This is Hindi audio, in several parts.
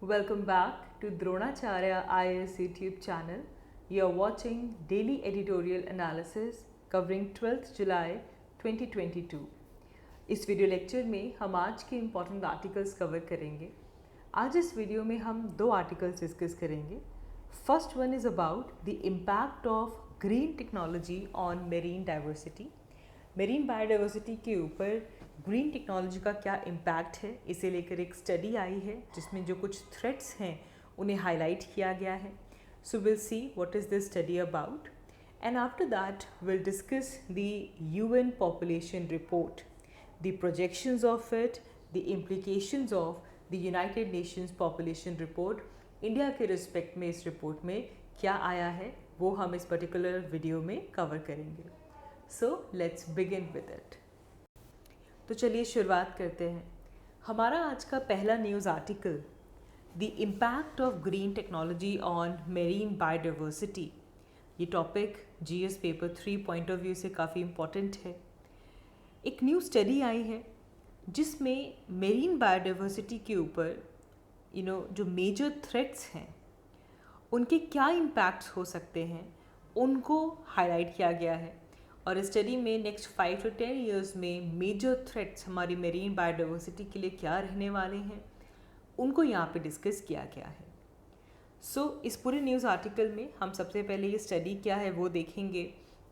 Welcome back to Dronacharya IAS YouTube channel. You are watching daily editorial analysis covering 12th July 2022. इस वीडियो लेक्चर में हम आज के इम्पॉर्टेंट आर्टिकल्स कवर करेंगे। आज इस वीडियो में हम दो आर्टिकल्स डिस्कस करेंगे। First one is about the impact of green technology on marine diversity. Marine biodiversity के ऊपर ग्रीन टेक्नोलॉजी का क्या इम्पैक्ट है, इसे लेकर एक स्टडी आई है जिसमें जो कुछ थ्रेट्स हैं उन्हें हाईलाइट किया गया है। So will see what is this study about and after that will discuss the UN population report, the projections of it, the implications of the United Nations population report. India के रिस्पेक्ट में इस रिपोर्ट में क्या आया है वो हम इस पर्टिकुलर वीडियो में कवर करेंगे। So let's begin with it. तो चलिए शुरुआत करते हैं। हमारा आज का पहला news article, the impact of green technology on marine biodiversity. ये topic GS paper 3 point of view से काफ़ी इम्पॉर्टेंट है। एक न्यू स्टडी आई है जिसमें मेरीन बायोडाइवर्सिटी के ऊपर जो मेजर थ्रेट्स हैं उनके क्या इम्पैक्ट्स हो सकते हैं उनको हाईलाइट किया गया है। और इस स्टडी में नेक्स्ट 5 to 10 ईयर्स में मेजर थ्रेट्स हमारी मेरीन बायोडाइवर्सिटी के लिए क्या रहने वाले हैं उनको यहाँ पे डिस्कस किया गया है। सो इस पूरे न्यूज़ आर्टिकल में हम सबसे पहले ये स्टडी क्या है वो देखेंगे,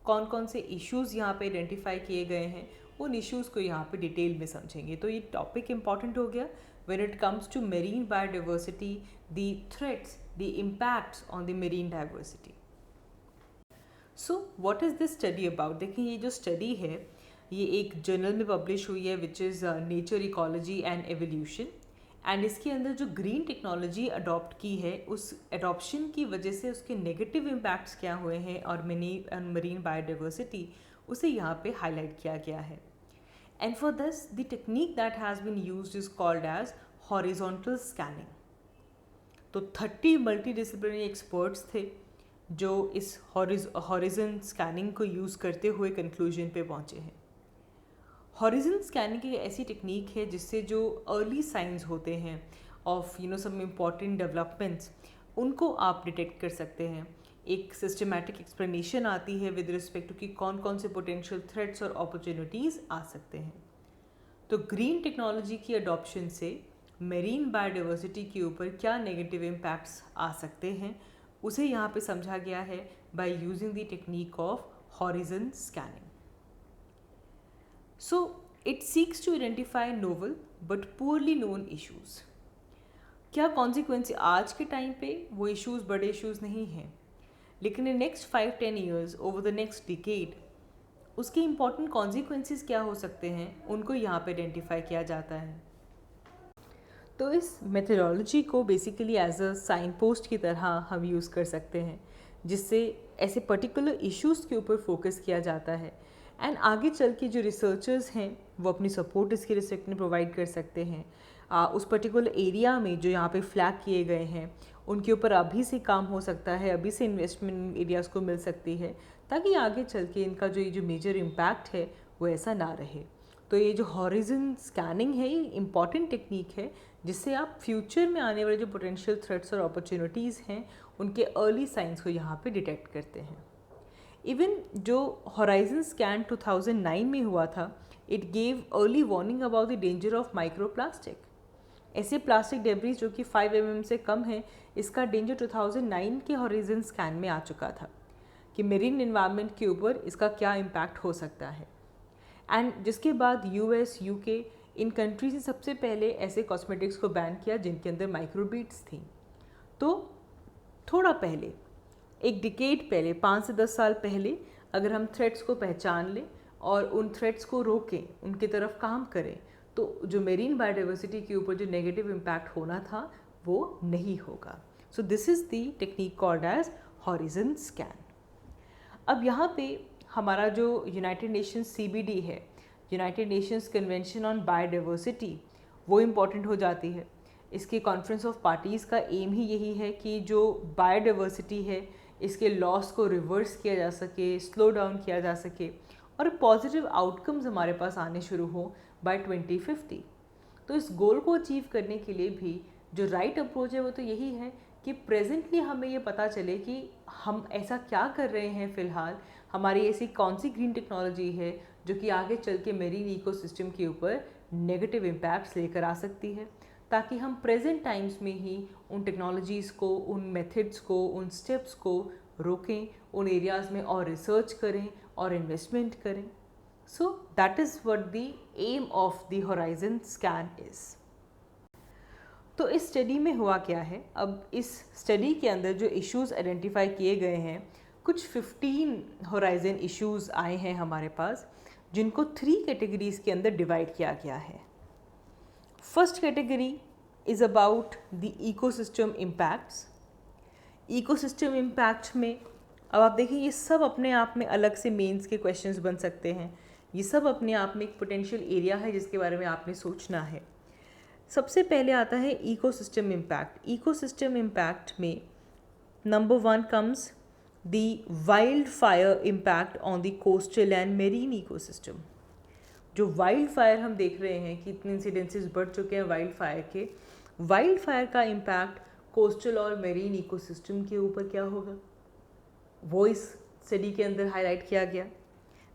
कौन कौन से इश्यूज़ यहाँ पे आइडेंटिफाई किए गए हैं, उन इश्यूज़ को यहाँ पे डिटेल में समझेंगे। तो ये टॉपिक इम्पॉर्टेंट हो गया when it comes to marine biodiversity, the threats, the impacts on the marine diversity. So what is this study about. देखिए ये जो स्टडी है ये एक जर्नल में पब्लिश हुई है which is nature ecology and evolution, and इसके अंदर जो ग्रीन टेक्नोलॉजी अडॉप्ट की है उस अडॉप्शन की वजह से उसके नेगेटिव इम्पैक्ट्स क्या हुए हैं और मरीन बायोडाइवर्सिटी उसे यहाँ पे हाईलाइट किया गया है। And for this the technique that has been used is called as horizontal scanning. तो 30 मल्टीडिसिप्लिनरी एक्सपर्ट्स थे जो इस हॉरिजन स्कैनिंग को यूज़ करते हुए कंक्लूजन पे पहुँचे हैं। हॉरिजन स्कैनिंग एक ऐसी टेक्निक है जिससे जो अर्ली साइंस होते हैं ऑफ सम इम्पॉर्टेंट डेवलपमेंट्स उनको आप डिटेक्ट कर सकते हैं। एक सिस्टमैटिक एक्सप्लेनेशन आती है विद रिस्पेक्ट टू कि कौन कौन से पोटेंशियल थ्रेट्स और अपॉर्चुनिटीज़ आ सकते हैं। तो ग्रीन टेक्नोलॉजी की अडॉप्शन से मेरीन बायोडाइवर्सिटी के ऊपर क्या नेगेटिव इम्पैक्ट्स आ सकते हैं उसे यहाँ पे समझा गया है by using the technique of horizon scanning. So it seeks to identify novel but poorly known issues. क्या कॉन्सिक्वेंस आज के टाइम पे वो इश्यूज़ बड़े इश्यूज़ नहीं हैं, लेकिन in next 5-10 years over the next decade उसके इम्पॉर्टेंट कॉन्सिक्वेंसेस क्या हो सकते हैं उनको यहाँ पे आइडेंटिफाई किया जाता है। तो इस मेथडोलॉजी को basically as a signpost की तरह हम यूज़ कर सकते हैं जिससे ऐसे पर्टिकुलर इश्यूज़ के ऊपर फोकस किया जाता है, एंड आगे चल के जो रिसर्चर्स हैं वो अपनी सपोर्ट इसके रिस्पेक्ट में प्रोवाइड कर सकते हैं। उस पर्टिकुलर एरिया में जो यहाँ पे फ्लैग किए गए हैं उनके ऊपर अभी से काम हो सकता है, अभी से इन्वेस्टमेंट एरियाज़ को मिल सकती है ताकि आगे चल के इनका जो मेजर इम्पैक्ट है वो ऐसा ना रहे। तो ये जो हॉरिजन स्कैनिंग है ये इम्पॉर्टेंट टेक्निक है जिससे आप फ्यूचर में आने वाले जो पोटेंशियल थ्रेट्स और अपॉर्चुनिटीज़ हैं उनके अर्ली साइंस को यहाँ पे डिटेक्ट करते हैं। इवन जो हॉराइजन स्कैन 2009 में हुआ था, it gave early warning about the danger of microplastic. ऐसे प्लास्टिक डेब्रीज जो कि 5 mm से कम है, इसका डेंजर 2009 के हॉरिजन स्कैन में आ चुका था कि मेरीन एनवायरनमेंट के ऊपर इसका क्या इम्पैक्ट हो सकता है। एंड जिसके बाद US, UK इन कंट्रीज ने सबसे पहले ऐसे कॉस्मेटिक्स को बैन किया जिनके अंदर माइक्रोबीड्स थी। तो थोड़ा पहले, एक डिकेड पहले, 5 से 10 साल पहले अगर हम थ्रेट्स को पहचान लें और उन थ्रेट्स को रोकें, उनकी तरफ काम करें, तो जो मेरीन बायोडाइवर्सिटी के ऊपर जो नेगेटिव इम्पैक्ट होना था वो नहीं होगा। So this is the technique called as horizon scan. अब यहाँ पे हमारा जो यूनाइटेड नेशंस CBD है, United Nations Convention on Biodiversity, वो इम्पॉर्टेंट हो जाती है। इसके कॉन्फ्रेंस ऑफ पार्टीज़ का एम ही यही है कि जो बायोडाइवर्सिटी है इसके लॉस को रिवर्स किया जा सके, स्लो डाउन किया जा सके और पॉजिटिव आउटकम्स हमारे पास आने शुरू हो बाय 2050। तो इस गोल को अचीव करने के लिए भी जो राइट अप्रोच है वो तो यही है कि प्रेजेंटली हमें ये पता चले कि हम ऐसा क्या कर रहे हैं फ़िलहाल, हमारी ऐसी कौन सी ग्रीन टेक्नोलॉजी है जो कि आगे चल के मेरीन इकोसिस्टम के ऊपर नेगेटिव इम्पैक्ट्स लेकर आ सकती है, ताकि हम प्रेजेंट टाइम्स में ही उन टेक्नोलॉजीज़ को, उन मेथड्स को, उन स्टेप्स को रोकें, उन एरियाज़ में और रिसर्च करें और इन्वेस्टमेंट करें. So that is what the aim of the horizon scan is. तो इस स्टडी में हुआ क्या है, अब इस स्टडी के अंदर जो इश्यूज़ आइडेंटिफाई किए गए हैं, कुछ 15 होराइजन इश्यूज़ आए हैं हमारे पास, जिनको 3 कैटेगरीज़ के अंदर डिवाइड किया गया है. First category is about the ecosystem impacts. Ecosystem impact में अब आप देखिए ये सब अपने आप में अलग से मेंस के क्वेश्चंस बन सकते हैं. ये सब अपने आप में एक पोटेंशियल एरिया है जिसके बारे में आपने सोचना है. सबसे पहले आता है इकोसिस्टम इम्पैक्ट. इकोसिस्टम इम्पैक्ट में number 1 comes the wild fire impact on the coastal and marine ecosystem. जो वाइल्ड फायर हम देख रहे हैं कि इतने इंसिडेंसेस बढ़ चुके हैं वाइल्ड फायर के, वाइल्ड फायर का इम्पैक्ट कोस्टल और मेरीन इकोसिस्टम के ऊपर क्या होगा, वो इस स्टडी के अंदर हाईलाइट किया गया.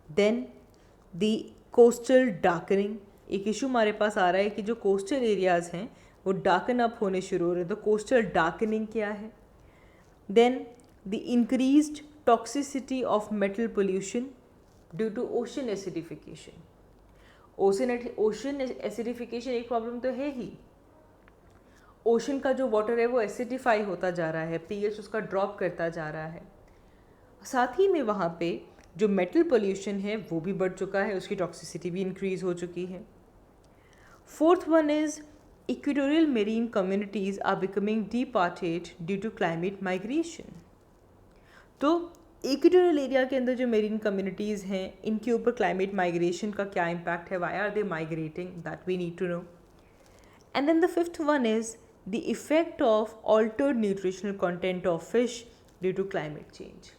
Then the coastal darkening. एक इशू हमारे पास आ रहा है कि जो कोस्टल एरियाज़ हैं वो डार्कन अप होने शुरू हो रहे हैं, तो कोस्टल डार्कनिंग क्या है. Then the increased toxicity of metal pollution due to ocean acidification. Ocean acidification एक प्रॉब्लम तो है ही. ओशन का जो वाटर है वो एसिडिफाई होता जा रहा है, पीएच उसका ड्रॉप करता जा रहा है. साथ ही में वहाँ पे जो मेटल पोल्यूशन है वो भी बढ़ चुका है, उसकी टॉक्सिसिटी भी इंक्रीज हो चुकी है. Fourth one is equatorial marine communities are becoming departed due to climate migration. तो इक्वेटोरियल एरिया के अंदर जो मेरीन कम्युनिटीज़ हैं इनके ऊपर क्लाइमेट माइग्रेशन का क्या इम्पैक्ट है, why are they migrating, that we need to know. And then the fifth one is the effect of altered nutritional content of fish due to climate change.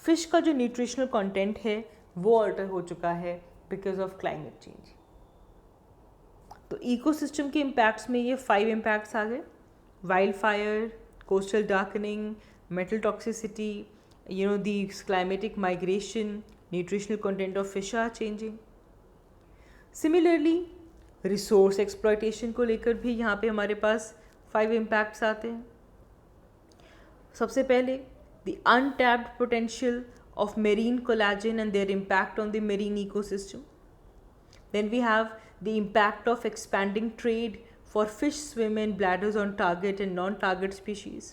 Fish का जो न्यूट्रिशनल कंटेंट है वो ऑल्टर हो चुका है बिकॉज ऑफ क्लाइमेट चेंज. तो इकोसिस्टम के इम्पैक्ट्स में ये 5 इम्पैक्ट्स आ गए: wildfire, coastal darkening, metal toxicity, the climatic migration, nutritional content of fish are changing. Similarly resource exploitation को लेकर भी यहाँ पे हमारे पास 5 इम्पैक्ट्स आते हैं. सबसे पहले the untapped potential of marine collagen and their impact on the marine ecosystem. Then we have the impact of expanding trade for fish swim in bladders on target and non-target species.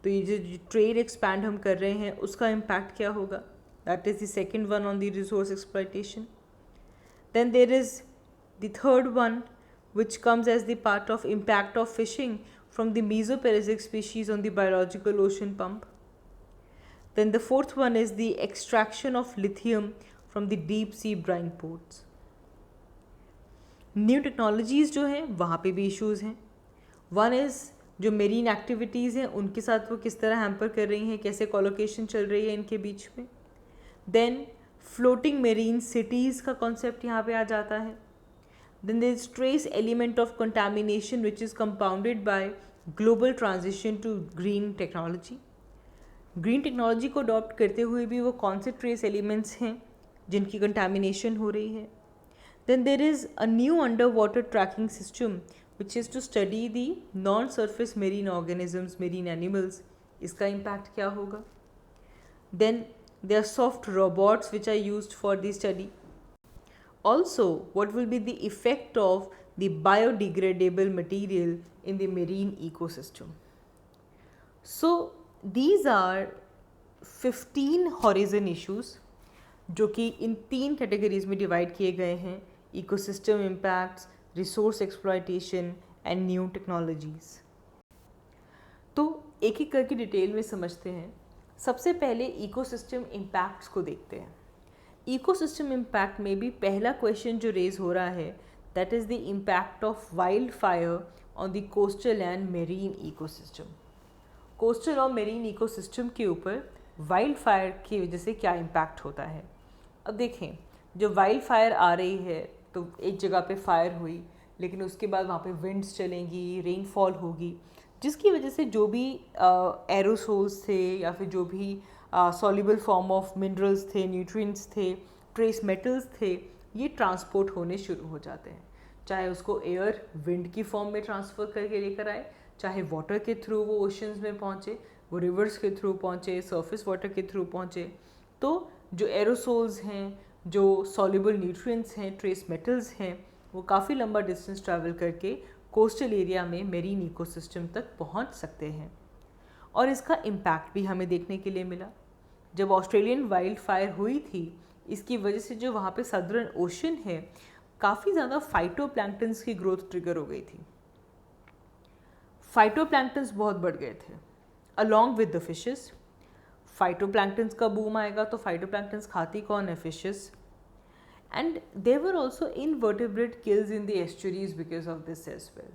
तो ये जो ट्रेड एक्सपैंड हम कर रहे हैं उसका इम्पैक्ट क्या होगा, that is the second one on the resource exploitation. Then there is the third one which comes as the part of impact of fishing from the mesoparasitic species on the biological ocean pump. Then the fourth one is the extraction of lithium from the deep sea brine ports. New technologies जो हैं वहाँ पे भी इश्यूज़ हैं. वन इज़ जो मेरीन एक्टिविटीज़ हैं उनके साथ वो किस तरह हैम्पर कर रही हैं, कैसे कोलोकेशन चल रही है इनके बीच में. देन फ्लोटिंग मेरीन सिटीज़ का कॉन्सेप्ट यहाँ पे आ जाता है. Then there is trace element of contamination which is compounded by global transition to green technology. Green technology को अडॉप्ट करते हुए भी वो कौन से ट्रेस एलिमेंट्स हैं जिनकी कंटामिनेशन हो रही है. Then there is a new underwater tracking system which is to study the non surface marine organisms, marine animals. इसका इम्पैक्ट क्या होगा. Then they are soft robots which are used for the study. Also what will be the effect of the biodegradable material in the marine ecosystem. So these are 15 horizon issues जो कि इन 3 कैटेगरीज में डिवाइड किए गए हैं: ecosystem impacts, resource exploitation and new technologies. तो एक एक करके डिटेल में समझते हैं. सबसे पहले इकोसिस्टम इम्पैक्ट्स को देखते हैं. इकोसिस्टम इम्पैक्ट में भी पहला क्वेश्चन जो रेज हो रहा है that is the impact of wild fire on the coastal and marine ecosystem. Coastal और मेरीन इकोसिस्टम के ऊपर वाइल्ड फायर की वजह से क्या इम्पैक्ट होता है. अब देखें, जो वाइल्ड फायर आ रही है तो एक जगह पे फायर हुई, लेकिन उसके बाद वहाँ पे विंड्स चलेंगी, रेनफॉल होगी, जिसकी वजह से जो भी एरोसोल्स थे या फिर जो भी सॉल्युबल फॉर्म ऑफ मिनरल्स थे, न्यूट्रिएंट्स थे, ट्रेस मेटल्स थे, ये ट्रांसपोर्ट होने शुरू हो जाते हैं। चाहे उसको एयर विंड की फॉर्म में ट्रांसफ़र करके लेकर आए, चाहे वाटर के थ्रू वो ओशंस में पहुँचे, वो रिवर्स के थ्रू पहुँचे, सरफेस वाटर के थ्रू पहुँचे। तो जो एरोसोल्स हैं, जो सॉल्युबल न्यूट्रिएंट्स हैं, ट्रेस मेटल्स हैं, वो काफ़ी लंबा डिस्टेंस ट्रैवल करके कोस्टल एरिया में मेरीन इकोसिस्टम तक पहुंच सकते हैं। और इसका इम्पैक्ट भी हमें देखने के लिए मिला। जब ऑस्ट्रेलियन वाइल्ड फायर हुई थी, इसकी वजह से जो वहाँ पे सदर्न ओशन है, काफ़ी ज़्यादा फाइटोप्लैंक्टन्स की ग्रोथ ट्रिगर हो गई थी। फाइटोप्लैंक्टन्स बहुत बढ़ गए थे along with the fishes. Phytoplanktons का बूम आएगा तो फाइटोप्लैंक्टन्स खाती कौन है? Fishes. And there were also invertebrate kills in the estuaries because of this as well.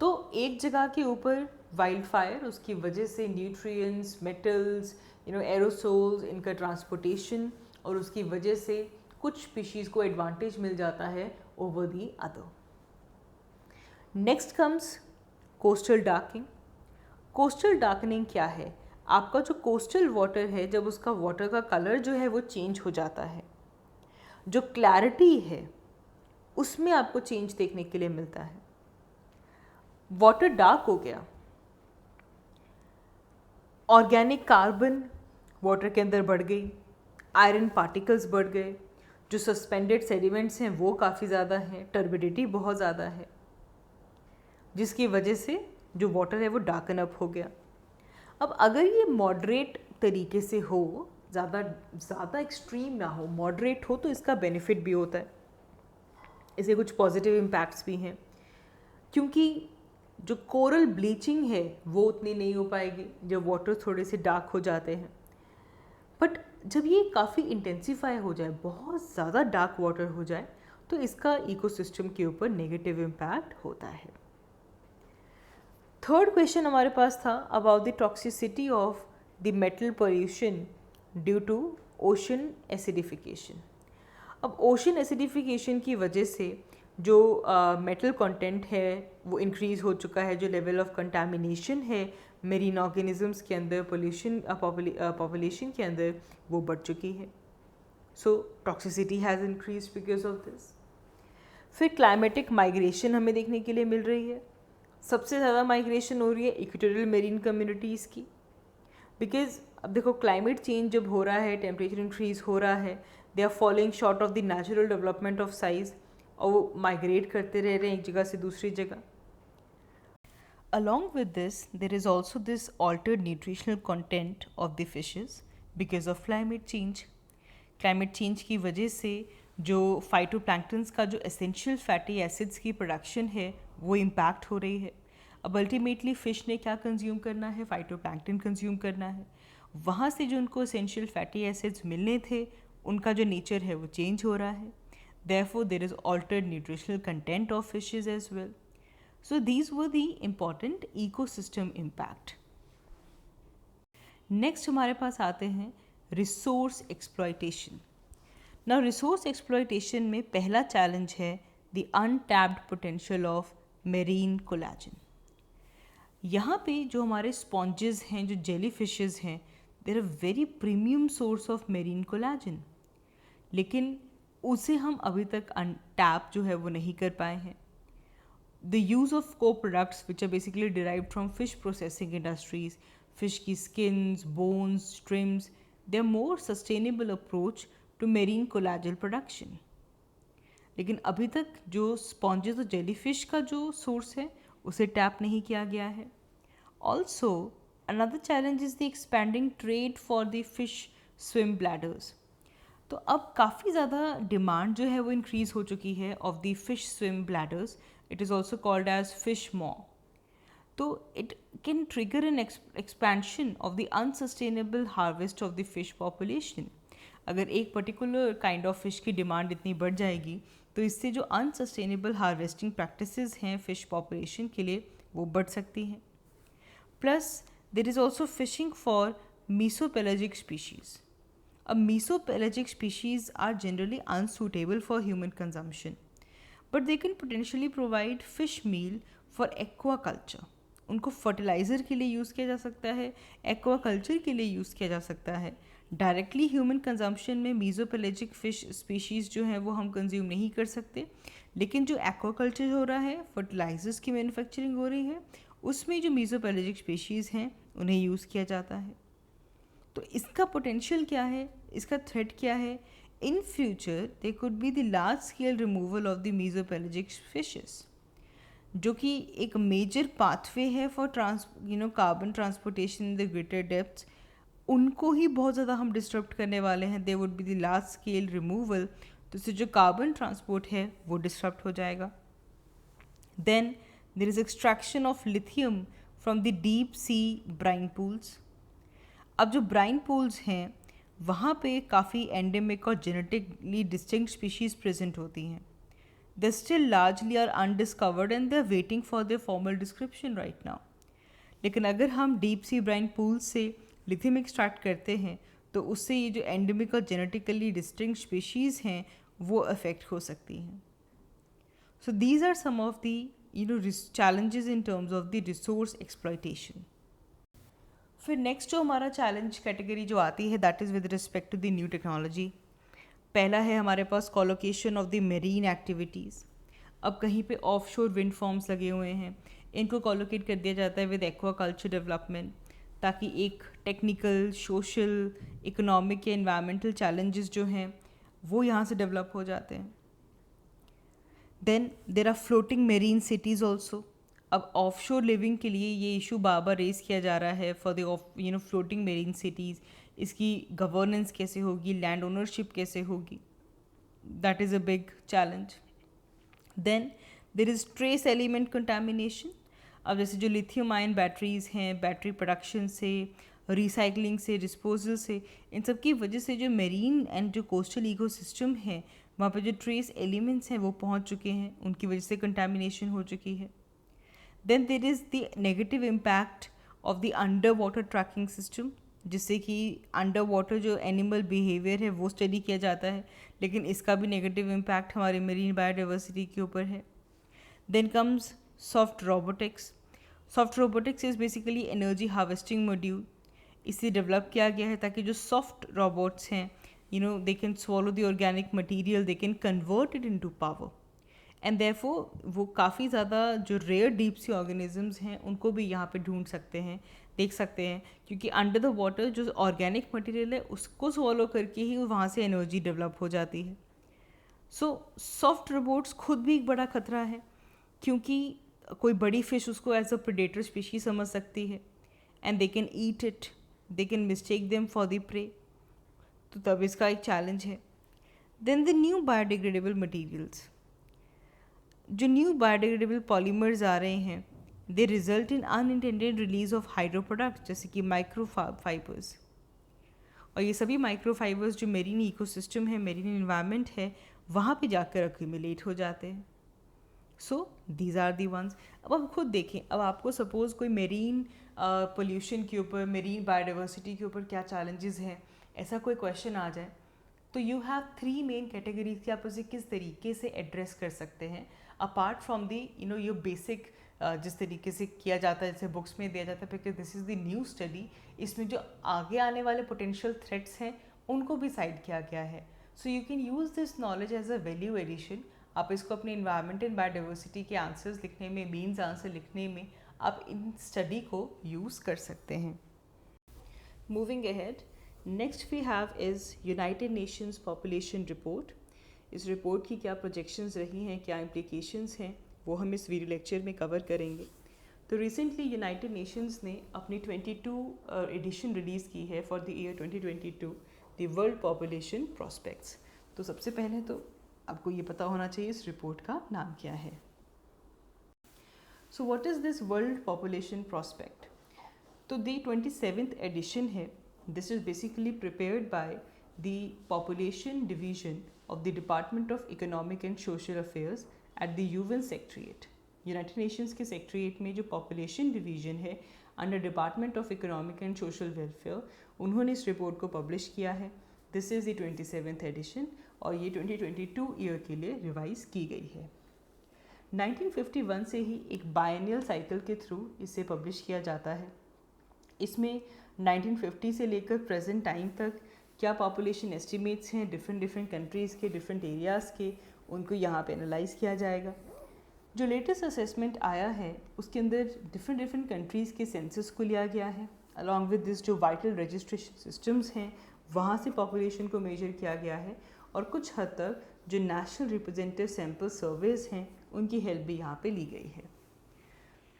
तो एक जगह के ऊपर वाइल्ड फायर, उसकी वजह से न्यूट्रिएंट्स, मेटल्स, एरोसोल्स, इनका ट्रांसपोर्टेशन, और उसकी वजह से कुछ स्पीशीज़ को एडवांटेज मिल जाता है over the other. Next comes coastal darking. Coastal darkening क्या है? आपका जो कोस्टल वाटर है, जब उसका वाटर का कलर जो है वो चेंज हो जाता है, जो क्लैरिटी है उसमें आपको चेंज देखने के लिए मिलता है। वाटर डार्क हो गया, ऑर्गेनिक कार्बन वाटर के अंदर बढ़ गई, आयरन पार्टिकल्स बढ़ गए, जो सस्पेंडेड सेडिमेंट्स हैं वो काफ़ी ज़्यादा हैं, टर्बिडिटी बहुत ज़्यादा है, जिसकी वजह से जो वाटर है वो डार्कन अप हो गया। अब अगर ये मॉडरेट तरीके से हो, ज़्यादा एक्सट्रीम ना हो, मॉडरेट हो, तो इसका बेनिफिट भी होता है। इसे कुछ पॉजिटिव इम्पैक्ट्स भी हैं, क्योंकि जो कोरल ब्लीचिंग है वो उतनी नहीं हो पाएगी जब वाटर थोड़े से डार्क हो जाते हैं। बट जब ये काफ़ी इंटेंसीफाई हो जाए, बहुत ज़्यादा डार्क वाटर हो जाए, तो इसका इकोसिस्टम के ऊपर नेगेटिव इम्पैक्ट होता है। थर्ड क्वेश्चन हमारे पास था about the toxicity of the metal pollution due to ocean acidification. अब ओशन एसिडिफिकेशन की वजह से जो मेटल कंटेंट है वो इंक्रीज़ हो चुका है, जो लेवल ऑफ कंटामिनेशन है मेरीन ऑर्गेनिजम्स के अंदर, पॉपुलेशन के अंदर, वो बढ़ चुकी है। So toxicity has increase because of this. फिर क्लाइमेटिक माइग्रेशन हमें देखने के लिए मिल रही है। सबसे ज़्यादा माइग्रेशन हो रही है इक्वेटोरियल मेरीन कम्युनिटीज़ की, बिकॉज अब देखो क्लाइमेट चेंज जब हो रहा है, टेम्परेचर इंक्रीज़ हो रहा है, they are following short of the natural development of size, और वो माइग्रेट करते रह रहे हैं एक जगह से दूसरी जगह। Along with this, there is also this altered nutritional content of the fishes because of climate change. Climate change की वजह से जो फाइटोप्लैंक्टन्स का जो एसेंशियल फैटी एसिड्स की प्रोडक्शन है वो इम्पैक्ट हो रही है। अब अल्टीमेटली फ़िश ने क्या कंज्यूम करना है? फाइटोप्लैंक्टन कंज्यूम करना है। वहाँ से जो उनको एसेंशियल फैटी एसिड्स मिलने थे, उनका जो नेचर है वो चेंज हो रहा है। Therefore, there is altered nutritional content of fishes as well. So these were the important ecosystem impact. Next हमारे पास आते हैं resource exploitation. Now resource exploitation में पहला challenge है the untapped potential of marine collagen. यहाँ पे जो हमारे sponges हैं, जो jellyfishes हैं, they are a very premium source of marine collagen. लेकिन उसे हम अभी तक अनटैप जो है वो नहीं कर पाए हैं। The use of co products which are basically derived from fish processing industries, fish की skins, bones, streams, they are more sustainable approach to marine collagen production. लेकिन अभी तक जो स्पॉन्जेस और जेलीफिश का जो सोर्स है उसे टैप नहीं किया गया है। Also another challenge is the expanding trade for the fish swim bladders. तो अब काफ़ी ज़्यादा डिमांड जो है वो इंक्रीज़ हो चुकी है of the fish swim bladders. It is also called as fish maw. तो it can trigger an expansion of the unsustainable harvest of the fish population. अगर एक पर्टिकुलर काइंड ऑफ फिश की डिमांड इतनी बढ़ जाएगी तो इससे जो अनसस्टेनेबल हार्वेस्टिंग प्रैक्टिसेस हैं फिश पॉपुलेशन के लिए वो बढ़ सकती हैं। Plus there is also fishing for mesopelagic species. अब mesopelagic species are generally unsuitable for human consumption, but they can potentially provide fish meal for aquaculture. उनको फर्टिलाइज़र के लिए यूज़ किया जा सकता है, एक्वाकल्चर के लिए यूज़ किया जा सकता है। डायरेक्टली ह्यूमन कंजम्पशन में मीज़ोपेलेजिक फ़िश स्पीशीज़ जो हैं वो हम कंज्यूम नहीं कर सकते, लेकिन जो एक्वाकल्चर हो रहा है, फर्टिलाइज़र्स की मैन्युफैक्चरिंग हो रही है, उसमें जो मीज़ोपेलेजिक स्पीशीज़ हैं उन्हें यूज़ किया जाता है। तो इसका पोटेंशियल क्या है, इसका थ्रेट क्या है? In future they could be the large scale removal of the mesopelagic fishes, जो कि एक मेजर पाथवे है for carbon transportation in the greater depths. उनको ही बहुत ज़्यादा हम डिस्टर्ब करने वाले हैं। They would be the large scale removal, तो इससे जो कार्बन ट्रांसपोर्ट है वो डिस्टर्ब हो जाएगा। Then there is extraction of lithium from the deep sea brine pools. अब जो ब्राइन पूल्स हैं वहाँ पे काफ़ी एंडेमिक और जेनेटिकली डिस्टिंक्ट स्पीशीज़ प्रेजेंट होती हैं। They still largely are undiscovered and they are waiting for their formal description right now. लेकिन अगर हम डीप सी ब्राइन पूल्स से लिथियम एक्सट्रैक्ट करते हैं तो उससे ये जो एंडेमिक और जेनेटिकली डिस्टिंक्ट स्पीशीज़ हैं वो अफेक्ट हो सकती हैं। So these are some of the challenges in terms of the resource exploitation. फिर नेक्स्ट जो हमारा चैलेंज कैटेगरी जो आती है that is with respect to the new technology. पहला है हमारे पास colocation of the marine activities. अब कहीं पे ऑफशोर विंड फार्म्स लगे हुए हैं, इनको कोलोकेट कर दिया जाता है विद एक्वाकल्चर डेवलपमेंट, ताकि एक टेक्निकल, सोशल, इकोनॉमिक या इन्वायरमेंटल चैलेंजेस जो हैं वो यहाँ से डेवलप हो जाते हैं। Then there are floating marine cities also. अब ऑफशोर लिविंग के लिए ये इशू बार बार रेज किया जा रहा है for the floating marine cities. इसकी गवर्नेंस कैसे होगी, लैंड ओनरशिप कैसे होगी, that is a big challenge. Then there is trace element contamination. अब जैसे जो लिथियम आयन बैटरीज़ हैं, बैटरी प्रोडक्शन से, रिसाइकलिंग से, डिस्पोजल से, इन सब की वजह से जो मेरीन एंड जो कोस्टल इकोसिस्टम है वहाँ पे जो ट्रेस एलिमेंट्स हैं वो पहुँच चुके हैं, उनकी वजह से कंटामिनेशन हो चुकी है। Then there is the negative impact of the underwater tracking system, जिससे कि अंडर वाटर जो एनिमल बिहेवियर है वो स्टडी किया जाता है, लेकिन इसका भी नेगेटिव इम्पैक्ट हमारे मेरीन बायोडाइवर्सिटी के ऊपर है। Then comes soft robotics. Soft robotics is basically energy harvesting module. इसे डेवलप किया गया है ताकि जो सॉफ्ट रोबोट्स हैं they can swallow the organic material, they can convert it into power, and therefore वो काफ़ी ज़्यादा जो रेयर डीप सी ऑर्गेनिजम्स हैं उनको भी यहाँ पे ढूंढ सकते हैं, देख सकते हैं, क्योंकि अंडर द वाटर जो ऑर्गेनिक मटेरियल है उसको स्वॉलो करके ही वहाँ से एनर्जी डेवलप हो जाती है। सो सॉफ्ट रोबोट्स खुद भी एक बड़ा खतरा है, क्योंकि कोई बड़ी फिश उसको एज अ प्रेडेटर स्पीशी समझ सकती है and they can eat it, they can mistake them for the prey, तो तब इसका एक चैलेंज है। Then the new biodegradable materials. जो न्यू बायोडिग्रेडेबल पॉलीमर्स आ रहे हैं they result in unintended release of hydro products जैसे कि माइक्रो फाइबर्स, और ये सभी माइक्रो फाइबर्स जो मेरीन इकोसिस्टम है, मेरीन इन्वायरमेंट है, वहाँ पे जाकर अक्यूमुलेट हो जाते हैं। So these are the once. अब आप खुद देखें, अब आपको सपोज़ कोई मेरीन पोल्यूशन के ऊपर, मेरीन बायोडाइवर्सिटी के ऊपर क्या चैलेंजेस हैं, ऐसा कोई क्वेश्चन आ जाए, तो यू हैव 3 मेन कैटेगरीज कि आप उसे किस तरीके से एड्रेस कर सकते हैं apart from the your basic जिस तरीके से किया जाता है, जैसे बुक्स में दिया जाता है, because this is the new study. इसमें जो आगे आने वाले पोटेंशियल थ्रेट्स हैं उनको भी साइड किया गया है। So you can use this knowledge as a value addition. आप इसको अपने इन्वायरमेंट एंड बायोडाइवर्सिटी के आंसर्स लिखने में, मीन्स आंसर लिखने में आप इन स्टडी को यूज़ कर सकते हैं। Moving ahead, next we have is United Nations population report. इस रिपोर्ट की क्या प्रोजेक्शंस रही हैं, क्या इम्प्लीकेशंस हैं, वो हम इस वीडियो लेक्चर में कवर करेंगे। तो रिसेंटली यूनाइटेड नेशंस ने अपनी 22 एडिशन रिलीज़ की है for the year 2022, the world population prospects. तो सबसे पहले तो आपको ये पता होना चाहिए इस रिपोर्ट का नाम क्या है। सो what is this world population prospect? तो द 27th एडिशन है। This is basically prepared by the population division of the Department of Economic and Social Affairs at the UN Secretariat। United Nations के सेक्रेटरीट में जो पॉपुलेशन डिवीजन है under department of economic and social welfare, उन्होंने इस रिपोर्ट को पब्लिश किया है। This is the 27th addition और ये 2022 ईयर के लिए रिवाइज की गई है। 1951 से ही एक बायनियल साइकिल के थ्रू इसे पब्लिश किया जाता है। इसमें 1950 से लेकर प्रेजेंट टाइम तक क्या पॉपुलेशन एस्टिमेट्स हैं डिफरेंट कंट्रीज़ के, डिफरेंट एरियाज़ के, उनको यहाँ पे एनालाइज किया जाएगा। जो लेटेस्ट असेसमेंट आया है उसके अंदर डिफरेंट कंट्रीज़ के सेंसस को लिया गया है। अलॉन्ग विद दिस जो वाइटल रजिस्ट्रेशन सिस्टम्स हैं वहाँ से पॉपुलेशन को मेजर किया गया है, और कुछ हद तक जो नेशनल रिप्रेजेंटेटिव सैम्पल सर्वेज हैं उनकी हेल्प भी यहाँ पे ली गई है।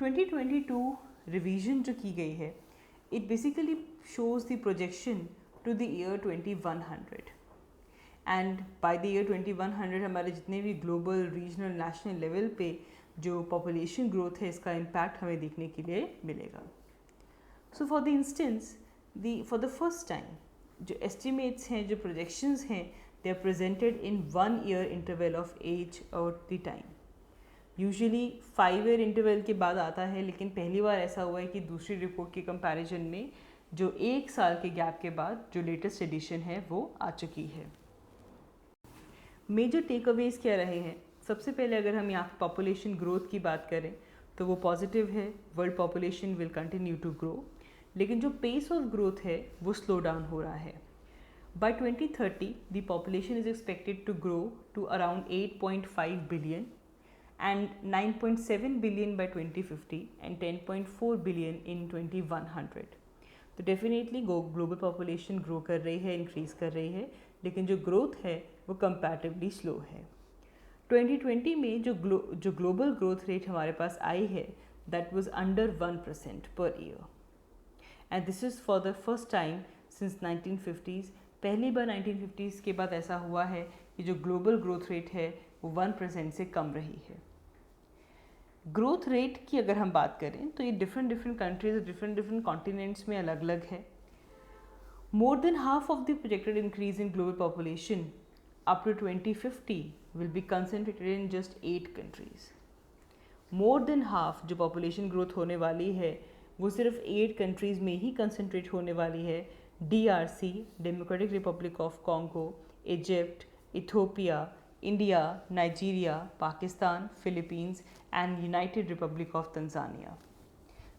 2022 रिवीजन जो की गई है, it basically shows the projection to the year 2100, and by the year 2100 हमारे जितने भी ग्लोबल, रीजनल, नेशनल लेवल पे जो पॉपुलेशन ग्रोथ है इसका इम्पैक्ट हमें देखने के लिए मिलेगा। So for the instance for the first time जो एस्टिमेट्स हैं, जो प्रोजेक्शंस हैं, they are presented in 1 year interval of age और the time. Usually 5 year interval के बाद आता है, लेकिन पहली बार ऐसा हुआ है कि दूसरी रिपोर्ट के कंपैरिजन में जो 1 साल के गैप के बाद जो लेटेस्ट एडिशन है वो आ चुकी है। मेजर टेक अवेज क्या रहे हैं? सबसे पहले अगर हम यहाँ पॉपुलेशन ग्रोथ की बात करें तो वो पॉजिटिव है, world population will continue to grow, लेकिन जो पेस ऑफ ग्रोथ है वो स्लो डाउन हो रहा है। By 2030 the population is expected to grow to around 8.5 billion and 9.7 billion by 2050 and 10.4 billion in 2100। तो डेफिनेटली ग्लोबल पॉपुलेशन ग्रो कर रही है, इंक्रीज कर रही है, लेकिन जो ग्रोथ है वो कंपैरेटिवली स्लो है। 2020 में जो ग्लोबल ग्रोथ रेट हमारे पास आई है that was under 1% per year, and this is for the first time since 1950s। पहली बार 1950s के बाद ऐसा हुआ है कि जो ग्लोबल ग्रोथ रेट है वो 1% से कम रही है। ग्रोथ रेट की अगर हम बात करें तो ये डिफरेंट कंट्रीज, डिफरेंट कॉन्टिनेंट्स में अलग अलग है। More than half of the projected increase in global population up to 2050 will be concentrated in just 8 countries. More than half जो पॉपुलेशन ग्रोथ होने वाली है वो सिर्फ 8 कंट्रीज़ में ही कंसंट्रेट होने वाली है। DRC, democratic republic of Congo, Egypt, Ethiopia, India, Nigeria, Pakistan, Philippines and united republic of Tanzania.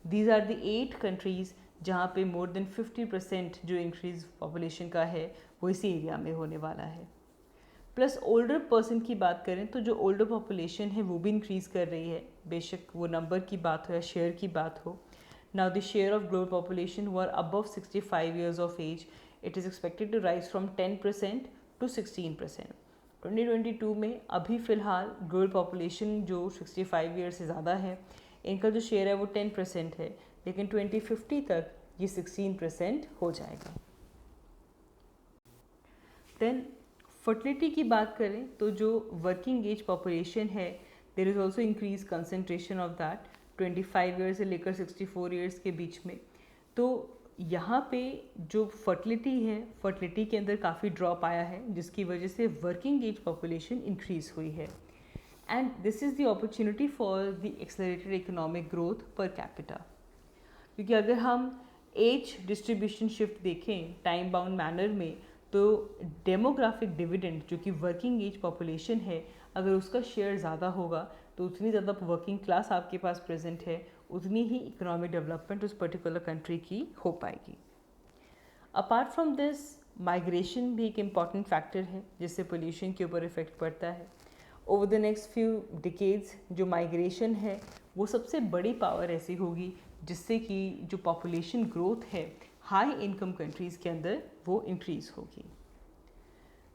These are the 8 countries जहाँ पे मोर देन 50% जो इंक्रीज पॉपुलेशन का है वो इसी एरिया में होने वाला है। प्लस ओल्डर पर्सन की बात करें तो जो ओल्डर पॉपुलेशन है वो भी इंक्रीज़ कर रही है, बेशक वो नंबर की बात हो या शेयर की बात हो। Now the share of global population who are above 65 years of age, it is expected to rise from 10% to 16%। 2022 में अभी फ़िलहाल ग्लोबल पॉपुलेशन जो 65 ईयर से ज़्यादा है इनका जो शेयर है वो 10% है, लेकिन 2050 तक ये 16% हो जाएगा। देन फर्टिलिटी की बात करें तो जो वर्किंग एज पॉपुलेशन है there is also increase concentration of that 25 years से लेकर 64 ईयर्स के बीच में। तो यहाँ पे जो फर्टिलिटी के अंदर काफ़ी ड्रॉप आया है, जिसकी वजह से वर्किंग एज पॉपुलेशन इंक्रीज हुई है, and this is the opportunity for the accelerated economic growth per capita. क्योंकि अगर हम एज डिस्ट्रीब्यूशन शिफ्ट देखें टाइम बाउंड मैनर में तो डेमोग्राफिक डिविडेंड जो कि वर्किंग एज पॉपुलेशन है, अगर उसका शेयर ज़्यादा होगा तो उतनी ज़्यादा वर्किंग क्लास आपके पास प्रेजेंट है, उतनी ही इकोनॉमिक डेवलपमेंट उस पर्टिकुलर कंट्री की हो पाएगी। अपार्ट फ्रॉम दिस माइग्रेशन भी एक इम्पॉर्टेंट फैक्टर है जिससे पोल्यूशन के ऊपर इफेक्ट पड़ता है। Over the next few decades जो माइग्रेशन है वो सबसे बड़ी पावर ऐसी होगी जिससे कि जो पॉपुलेशन ग्रोथ है हाई इनकम कंट्रीज़ के अंदर वो इंक्रीज़ होगी।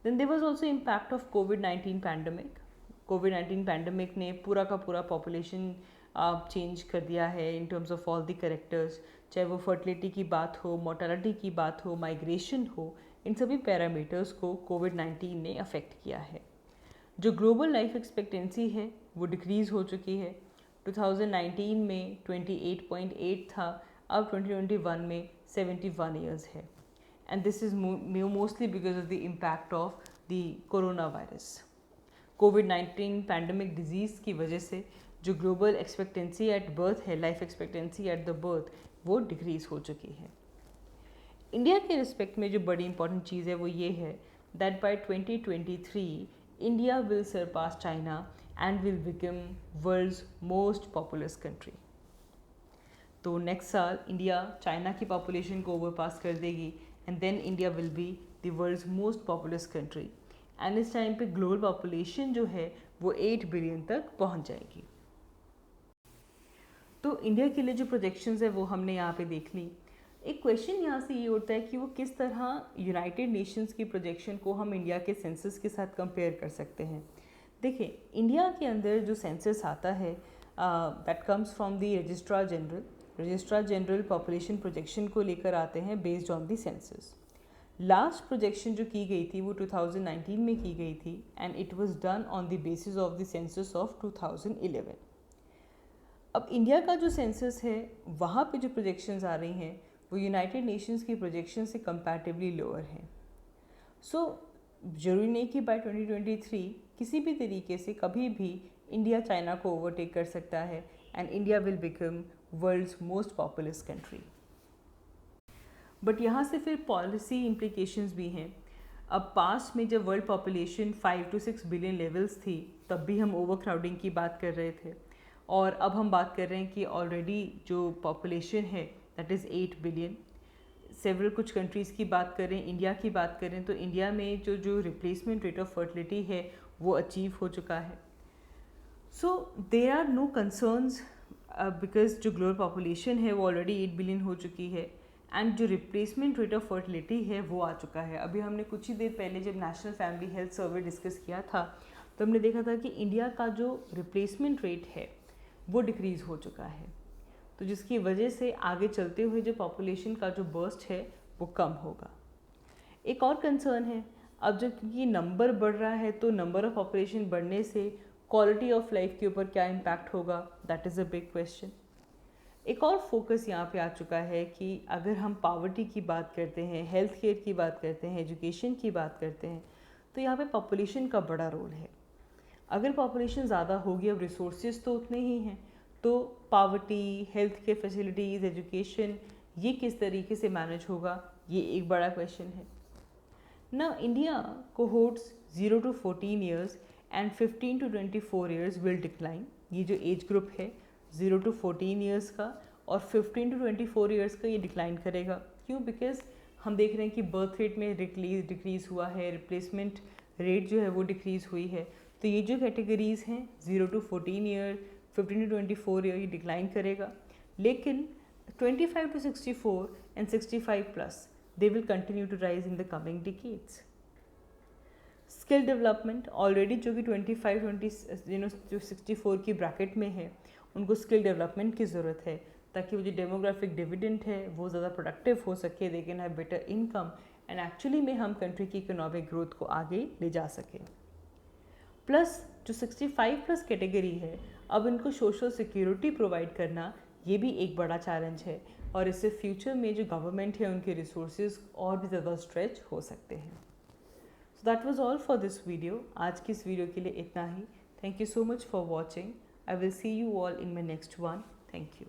Then there was also impact of कोविड-19 पैंडमिक। कोविड-19 पैंडमिक ने पूरा का पूरा पॉपुलेशन चेंज कर दिया है in terms of all the characters, चाहे वो फर्टिलिटी की बात हो, मोर्टालिटी की बात हो, माइग्रेशन हो, इन सभी पैरामीटर्स को कोविड-19 ने अफेक्ट किया है। जो ग्लोबल लाइफ एक्सपेक्टेंसी है वो डिक्रीज़ हो चुकी है। 2019 में 28.8 था, अब 2021 में 71 ईयर्स है, and this is mostly because of the impact of the corona virus. Covid pandemic disease की वजह से जो ग्लोबल एक्सपेक्टेंसी एट बर्थ है, life expectancy at the birth, वो डिक्रीज़ हो चुकी है। इंडिया के रिस्पेक्ट में जो बड़ी इंपॉर्टेंट चीज़ है वो ये है that by 2023 India will surpass China and will become world's most populous country. तो नेक्स्ट साल इंडिया चाइना की पॉपुलेशन को ओवरपास कर देगी and then India will be the world's most populous country and इस टाइम पे ग्लोबल पॉपुलेशन जो है वो 8 बिलियन तक पहुंच जाएगी। तो इंडिया के लिए जो प्रोजेक्शंस है वो हमने यहाँ पे देख ली। एक क्वेश्चन यहाँ से ये उठता है कि वो किस तरह यूनाइटेड नेशंस की प्रोजेक्शन को हम इंडिया के सेंसस के साथ कंपेयर कर सकते हैं। देखिए, इंडिया के अंदर जो सेंसस आता है that comes from the registrar general population projection को लेकर आते हैं based on the census. Last projection जो की गई थी वो 2019 में की गई थी and it was done on the basis of the census of 2011। अब इंडिया का जो सेंसस है वहाँ पे जो प्रोजेक्शंस आ रही हैं वो यूनाइटेड नेशंस की प्रोजेक्शन से कंपैरेटिवली लोअर हैं। सो जरूरी नहीं कि बाय 2023 किसी भी तरीके से कभी भी इंडिया चाइना को ओवरटेक कर सकता है and India will become world's most populous country. But यहाँ से फिर पॉलिसी इम्प्लीकेशंस भी हैं। अब पास्ट में जब world population 5 to 6 billion levels थी तब भी हम ओवर क्राउडिंग की बात कर रहे थे और अब हम बात कर रहे हैं कि ऑलरेडी जो पॉपुलेशन है दैट इज़ 8 बिलियन। सेवरल कुछ कंट्रीज़ की बात करें, इंडिया की बात करें तो इंडिया में जो रिप्लेसमेंट रेट ऑफ फर्टिलिटी है वो अचीव हो चुका है। So there are no concerns because जो ग्लोबल पॉपुलेशन है वो ऑलरेडी 8 बिलियन हो चुकी है एंड जो रिप्लेसमेंट रेट ऑफ फर्टिलिटी है वो आ चुका है। अभी हमने कुछ ही देर पहले जब national family health survey discuss किया था तो हमने देखा था कि इंडिया का जो रिप्लेसमेंट रेट है वो डिक्रीज़ हो चुका है, तो जिसकी वजह से आगे चलते हुए जो पॉपुलेशन का जो बर्स्ट है वो कम होगा। एक और कंसर्न है, अब जब क्योंकि नंबर बढ़ रहा है तो नंबर ऑफ पॉपुलेशन बढ़ने से क्वालिटी ऑफ लाइफ के ऊपर क्या इम्पैक्ट होगा, that is a big question. एक और फोकस यहाँ पे आ चुका है कि अगर हम पावर्टी की बात करते हैं, हेल्थ केयर की बात करते हैं, एजुकेशन की बात करते हैं तो यहाँ पे पॉपुलेशन का बड़ा रोल है। अगर पॉपुलेशन ज़्यादा होगी, अब रिसोर्सेज तो उतने ही हैं, तो poverty, health care facilities, education ये किस तरीके से मैनेज होगा, ये एक बड़ा क्वेश्चन है ना। India cohorts 0 to 14 years and 15 to 24 years will decline. ये जो एज ग्रुप है 0 to 14 ईयर्स का और 15 to 24 ईयर्स का ये डिक्लाइन करेगा। क्यों? बिकॉज हम देख रहे हैं कि बर्थ रेट में डिक्रीज़ हुआ है, रिप्लेसमेंट रेट जो है वो डिक्रीज़ हुई है। तो ये जो कैटेगरीज़ हैं 0 to 14 ईयर, 15 to 24 ईयर ये डिक्लाइन करेगा, लेकिन 25 to 64 and 65 plus they will continue to rise in the coming decades. Skill development already जो कि 25 जो 64 की ब्रैकेट में है उनको स्किल डेवलपमेंट की ज़रूरत है ताकि वो जो डेमोग्राफिक डिविडेंड है वो ज़्यादा प्रोडक्टिव हो सके, they can have better income and actually में हम कंट्री की इकोनॉमिक ग्रोथ को आगे ले जा सकें। प्लस जो 65 प्लस कैटेगरी है अब इनको सोशल सिक्योरिटी प्रोवाइड करना ये भी एक बड़ा चैलेंज है और इससे फ्यूचर में जो गवर्नमेंट है उनके रिसोर्सेज और भी ज़्यादा स्ट्रेच हो सकते हैं। So that was all for this video. आज की इस वीडियो के लिए इतना ही। Thank you so much for watching. I will see you all in my next one. Thank you.